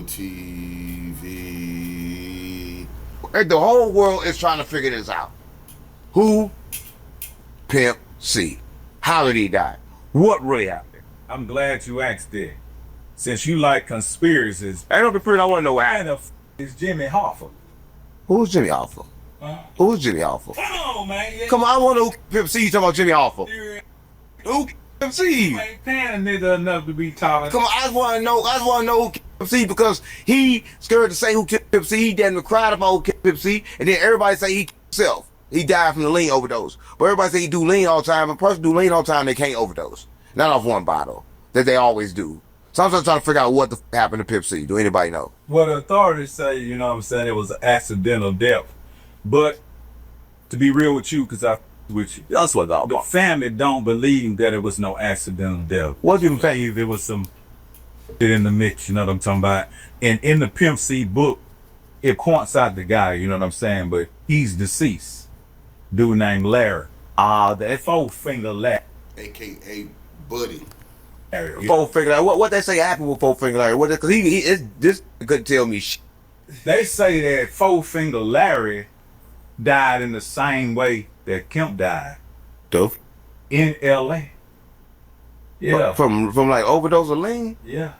national TV. The whole world is trying to figure this out. Who? Pimp C. How did he die? What really happened? I'm glad you asked that. Since you like conspiracies, I don't be I want to know what why happened. the is Jimmy Hoffa? Who's Jimmy Hoffa? Huh? Who's Jimmy Hoffa? Come on, man. Come on, I want to know who Pimp C. You talking about Jimmy Hoffa? You Who Pimp C? ain't paying a nigga enough to be talking. Come on, I just want to know who Pimp C, because he scared to say who Pimp C. He damn near cried about who Pimp C, and then everybody say he killed himself. He died from the lean overdose. But everybody say he do lean all the time. If a person do lean all the time, they can't overdose. Not off one bottle that they always do. So I'm just trying to figure out what the happened to Pimp C. Do anybody know? Well, the authorities say, you know what I'm saying, it was an accidental death. But to be real with you, because I with you, That's what the family don't believe that it was no accidental death. What you Believe there was some shit in the mix, you know what I'm talking about? And in the Pimp C book, it points out the guy, you know what I'm saying, but he's deceased. Dude named Larry. That Four-finger Larry. AKA Buddy. Four Finger Larry. What they say happened with Four Finger Larry? What? Because this couldn't tell me shit. They say that Four-finger Larry died in the same way that Kemp died. Dope. In L.A. Yeah. From like overdose of lean. Yeah.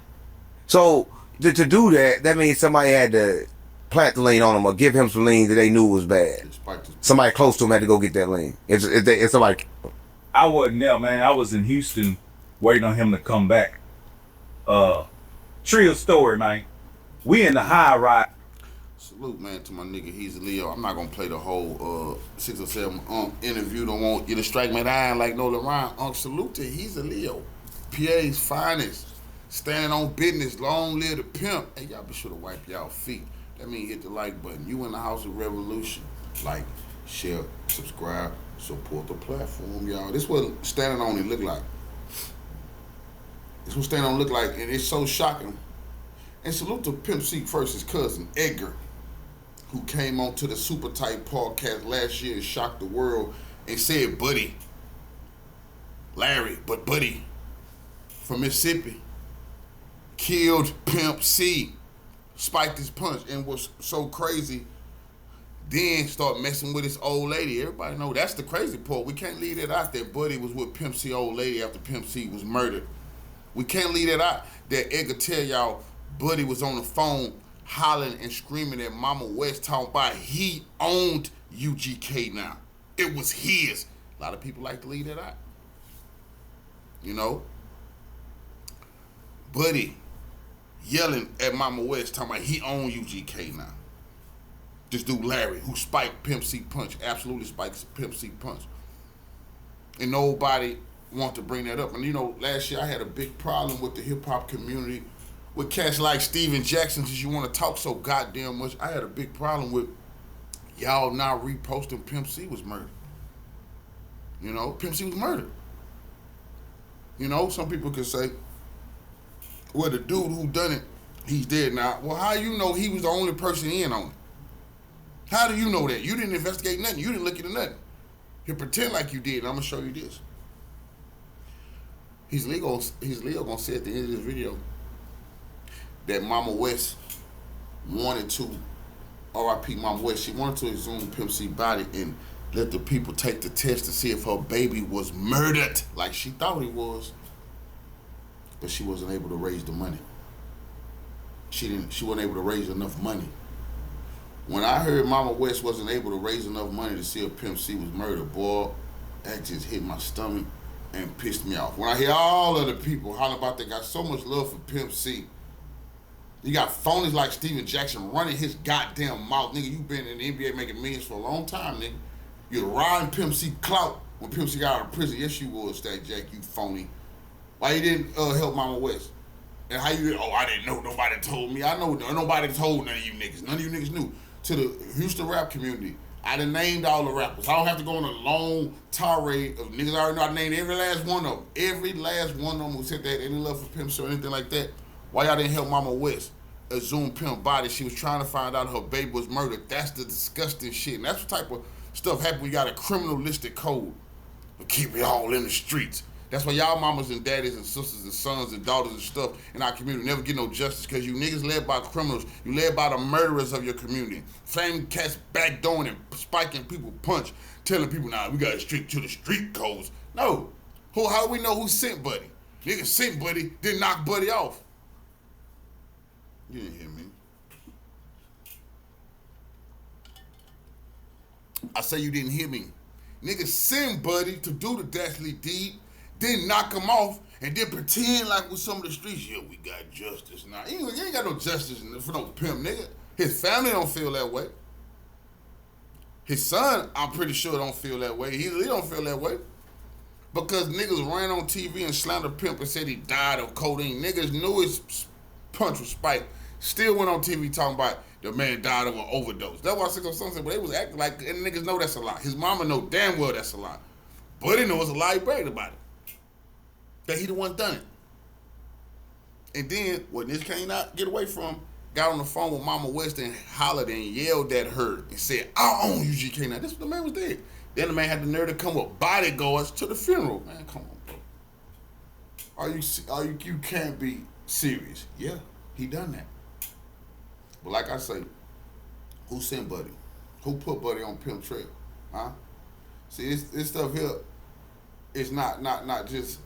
So to do that, that means somebody had to plant the lean on him or give him some lean that they knew was bad. Somebody close to him had to go get that lean. If somebody. I wasn't there, man. I was in Houston waiting on him to come back. True story, man. We in the high ride. Salute, man, to my nigga. He's a Leo. I'm not gonna play the whole 6 or 7 interview. Don't want you to strike me down like no Ryan. Salute to he's a Leo. PA's finest. Standing on business. Long live the pimp. Hey, y'all be sure to wipe y'all feet. That means hit the like button. You in the house of revolution. Like, share, subscribe, support the platform, y'all. This what standing on it look like. This what standing on look like, and it's so shocking. And salute to Pimp C first, his cousin, Edgar, who came on to the Super Tight podcast last year and shocked the world and said, Buddy, Larry, but Buddy, from Mississippi, killed Pimp C, spiked his punch, and was so crazy, then start messing with his old lady. Everybody know that's the crazy part. We can't leave that out that Buddy was with Pimp C old lady after Pimp C was murdered. We can't leave that out that Edgar tell y'all Buddy was on the phone hollering and screaming at Mama West talking about he owned UGK now. It was his. A lot of people like to leave that out. You know? Buddy yelling at Mama West talking about he owned UGK now. This dude Larry, who spiked Pimp C punch, absolutely spiked Pimp C punch. And nobody want to bring that up. And you know, last year I had a big problem with the hip hop community, with cats like Steven Jackson, since you want to talk so goddamn much. I had a big problem with y'all not reposting Pimp C was murdered. You know, Pimp C was murdered. You know, some people could say, well, the dude who done it, he's dead now. Well, how you know he was the only person in on it? How do you know that? You didn't investigate nothing. You didn't look into nothing. You pretend like you did, and I'm going to show you this. He's Leo gonna say at the end of this video that Mama West wanted to, R.I.P. Mama West, she wanted to exhume Pimp C body and let the people take the test to see if her baby was murdered like she thought he was, but she wasn't able to raise the money. She wasn't able to raise enough money. When I heard Mama West wasn't able to raise enough money to see if Pimp C was murdered, boy, that just hit my stomach and pissed me off. When I hear all of the people hollering about they got so much love for Pimp C, you got phonies like Steven Jackson running his goddamn mouth. Nigga, you been in the NBA making millions for a long time, nigga. You're riding Pimp C clout when Pimp C got out of prison. Yes, you was, Stack Jack, you phony. Why you didn't help Mama West? And how you, I didn't know, nobody told me. I know nobody told none of you niggas. None of you niggas knew. To the Houston rap community, I done named all the rappers. I don't have to go on a long tirade of niggas. I already know I named every last one of them. Every last one of them who said that any love for Pimp C or anything like that. Why y'all didn't help Mama West exhume Pimp body? She was trying to find out her baby was murdered. That's the disgusting shit. And that's what type of stuff happen when you got a criminalistic code. But keep it all in the streets. That's why y'all mamas and daddies and sisters and sons and daughters and stuff in our community never get no justice, because you niggas led by criminals. You led by the murderers of your community. Same cats backdooring and spiking people punch, telling people, nah, we got to stick to the street codes. No. How do we know who sent Buddy? Nigga sent Buddy, then knock Buddy off. You didn't hear me. I say you didn't hear me. Nigga send Buddy to do the dastardly deed, then knock him off, and then pretend like with some of the streets, yeah, we got justice now. You ain't got no justice for no pimp, nigga. His family don't feel that way. His son, I'm pretty sure, don't feel that way. He don't feel that way. Because niggas ran on TV and slandered Pimp and said he died of codeine. Niggas knew his punch was spiked. Still went on TV talking about the man died of an overdose. That's why I said something, but they was acting like, and niggas know that's a lie. His mama know damn well that's a lie. But he knows a lie, he bragged about it. That he the one done it. And then, what niggas can't not get away from, got on the phone with Mama West and hollered and yelled at her and said, I own UGK now. This the man was dead. Then the man had the nerve to come with bodyguards to the funeral. Man, come on, bro. You can't be serious. Yeah, he done that. But like I say, who sent Buddy? Who put Buddy on Pimp Trail? Huh? See, this stuff here is not just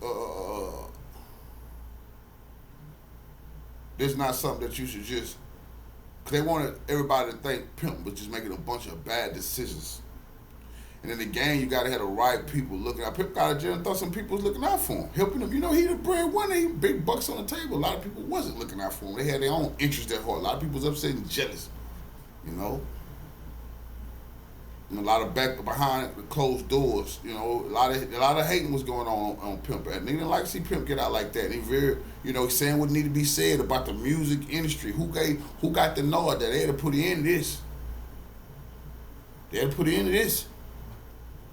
this not something that you should just, cause they wanted everybody to think Pimp was just making a bunch of bad decisions. And in the game, you gotta have the right people looking out. Pimp got out of jail and thought some people was looking out for him, helping him. You know, he the breadwinner, he big bucks on the table. A lot of people wasn't looking out for him. They had their own interest at heart. A lot of people was upset and jealous, you know. And a lot of back behind the closed doors, you know, a lot of hating was going on Pimp. And they didn't like to see Pimp get out like that. And he very, you know, saying what needed to be said about the music industry. Who got the nod that they had to put in this? They had to put in this.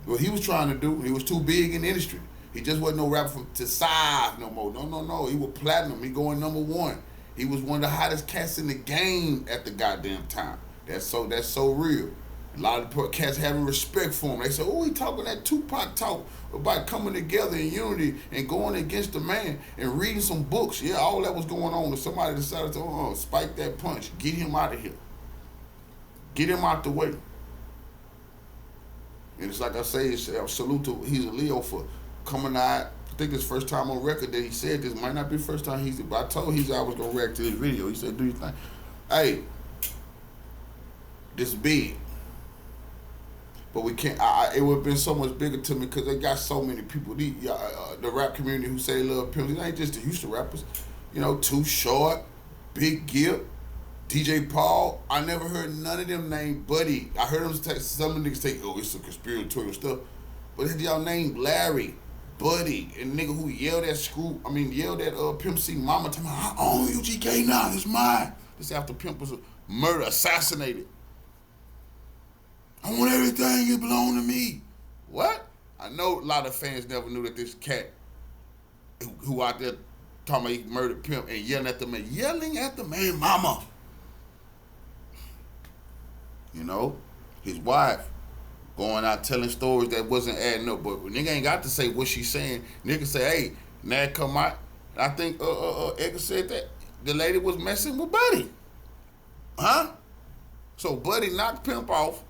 What he was trying to do, he was too big in the industry. He just wasn't no rapper from to size no more. No. He was platinum. He going #1. He was one of the hottest cats in the game at the goddamn time. That's so real. A lot of cats having respect for him. They say, oh, he talking that Tupac talk about coming together in unity and going against the man and reading some books. Yeah, all that was going on. And somebody decided to spike that punch. Get him out of here. Get him out the way. And it's like I say, salute to he's a Leo for coming out. I think it's first time on record that he said this. Might not be the first time but I told I was going to react to this video. He said, do your thing. Hey, this big. But we can't, it would have been so much bigger to me because they got so many people, the rap community who say they love Pimp. It ain't just the Houston rappers. You know, Too Short, Big Gip, DJ Paul. I never heard none of them named Buddy. I heard them some of the niggas say, oh, it's some conspiratorial stuff. But then y'all named Larry, Buddy, and nigga who yelled at Pimp C mama, telling me, I own UGK now, it's mine. This after Pimp was murdered, assassinated. I want everything that belong to me. What? I know a lot of fans never knew that this cat who out there talking about he murdered Pimp and yelling at the man mama. You know, his wife going out telling stories that wasn't adding up. But nigga ain't got to say what she's saying. Nigga say, hey, now come out. I think Edgar said that the lady was messing with Buddy. Huh? So Buddy knocked Pimp off.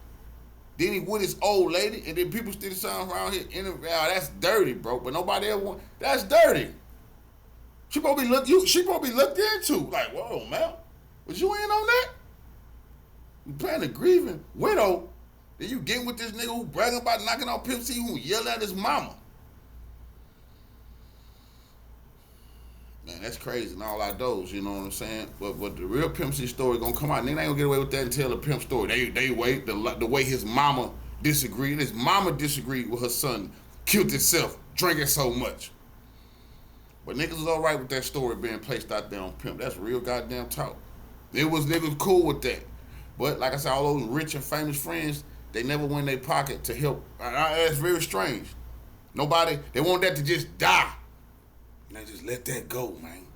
Then he with his old lady, and then people still sound around here. That's dirty, bro. But nobody ever want. That's dirty. She probably looked into. Like, whoa, man, was you in on that? You playing a grieving widow. Then you getting with this nigga who bragging about knocking out Pimp C, who yell at his mama. Man, that's crazy and all our does, you know what I'm saying? But the real Pimp C story gonna come out. And they ain't gonna get away with that and tell the Pimp story. They wait the way his mama disagreed. His mama disagreed with her son, killed himself, drinking so much. But niggas was alright with that story being placed out there on Pimp. That's real goddamn talk. Niggas cool with that. But like I said, all those rich and famous friends, they never went in their pocket to help. That's very strange. Nobody, they want that to just die. And they just let that go, man.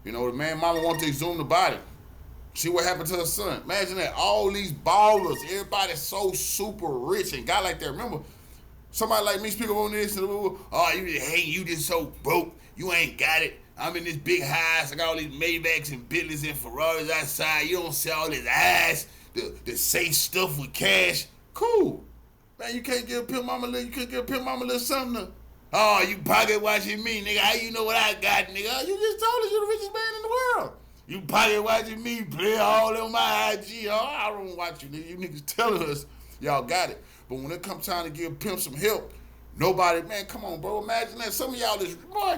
You know, the man mama want to exhume the body. See what happened to her son. Imagine that. All these ballers, everybody so super rich and got like that. Remember, Somebody like me speak up on this, and oh, you just so broke. You ain't got it. I'm in this big house. I got all these Maybachs and Bentleys and Ferraris outside. You don't see all this ass, the safe stuff with cash. Cool. Man, you can't give Pimp Mama a little something to, oh, you pocket watching me, nigga. How you know what I got, nigga? You just told us you're the richest man in the world. You pocket watching me, play all on my IG. Oh, I don't watch you, nigga. You niggas telling us y'all got it. But when it comes time to give Pimp some help, nobody, man, come on, bro. Imagine that. Some of y'all is, boy,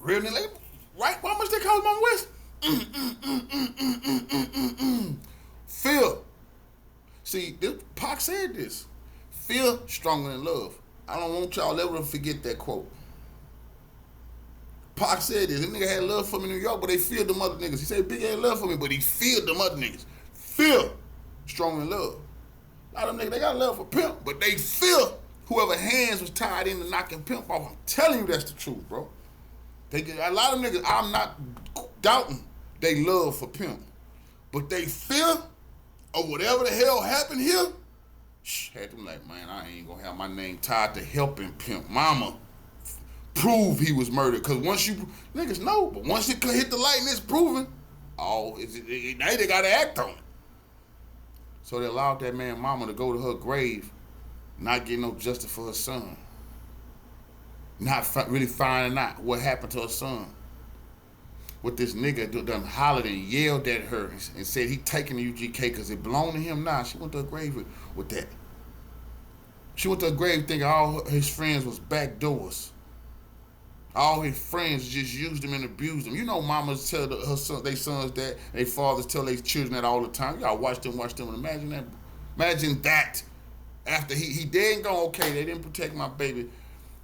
real nigga, right? How much they cost Mama West? Fear. See, Pac said this. Fear stronger than love. I don't want y'all ever to forget that quote. Pac said this. This nigga had love for me in New York, but they feared them other niggas. He said Big had love for me, but he feared them other niggas. Fear stronger than love. A lot of them niggas, they got love for Pimp, but they fear whoever hands was tied in to knocking Pimp off. I'm telling you that's the truth, bro. A lot of niggas, I'm not doubting they love for Pimp, but they fear of whatever the hell happened here, had them like, man, I ain't gonna have my name tied to helping Pimp Mama prove he was murdered. Cause once you, niggas know, but once it hit the light and it's proven, now they gotta act on it. So they allowed that man Mama to go to her grave, not getting no justice for her son. Not really finding out what happened to her son. What this nigga done hollered and yelled at her and said he taking the UGK because it belonged to him now. She went to her grave with that. She went to her grave thinking all his friends was back doors. All his friends just used him and abused him. You know mamas tell her son, they sons that, they fathers tell their children that all the time. Y'all watch them and imagine that. Imagine that. After he dead and gone, okay, they didn't protect my baby.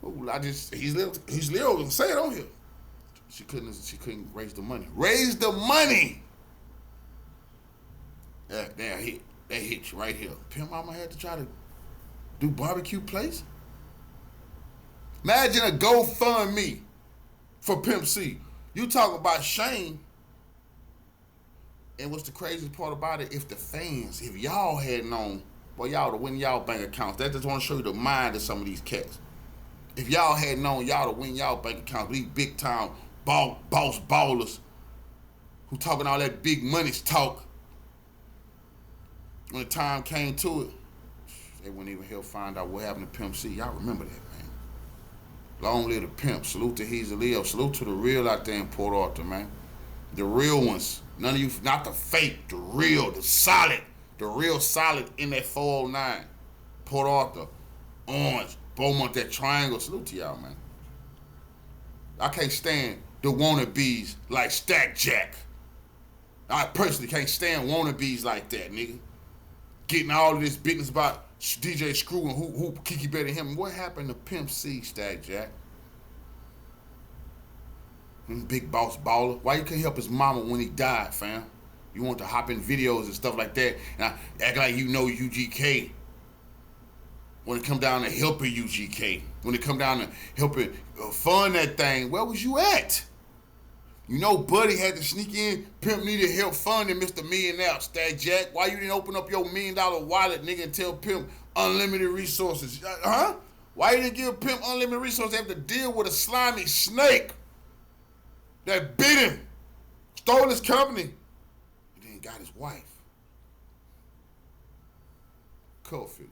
Ooh, he's little, say it on here. She couldn't raise the money. Raise the money! That hit you right here. Pimp Mama had to try to do barbecue place? Imagine a GoFundMe for Pimp C. You talk about shame. And what's the craziest part about it? If y'all had known, well, y'all to win y'all bank accounts. That just want to show you the mind of some of these cats. If y'all had known y'all to win y'all bank accounts, these big time boss ballers who talking all that big money talk, when the time came to it, they wouldn't even help find out what happened to Pimp C. Y'all remember that, man. Long live the Pimp. Salute to He's a Leo. Salute to the real out there in Port Arthur, man. The real ones. None of you, not the fake, the real, the solid. The real solid in that 409. Port Arthur, Orange, Beaumont, that triangle. Salute to y'all, man. I can't stand the wannabes like Stack Jack. I personally can't stand wannabes like that, nigga. Getting all of this business about DJ Screw and who Kiki better than him. What happened to Pimp C, Stack Jack? Big boss baller. Why you can't help his mama when he died, fam? You want to hop in videos and stuff like that and act like you know UGK. When it come down to helping UGK, when it come down to helping fund that thing, where was you at? You know Buddy had to sneak in, Pimp needed help funding Mr. Millionaire, Stack Jack. Why you didn't open up your $1 million wallet, nigga, and tell Pimp unlimited resources? Huh? Why you didn't give Pimp unlimited resources? They have to deal with a slimy snake that bit him, stole his company, and then got his wife. Cultfigga.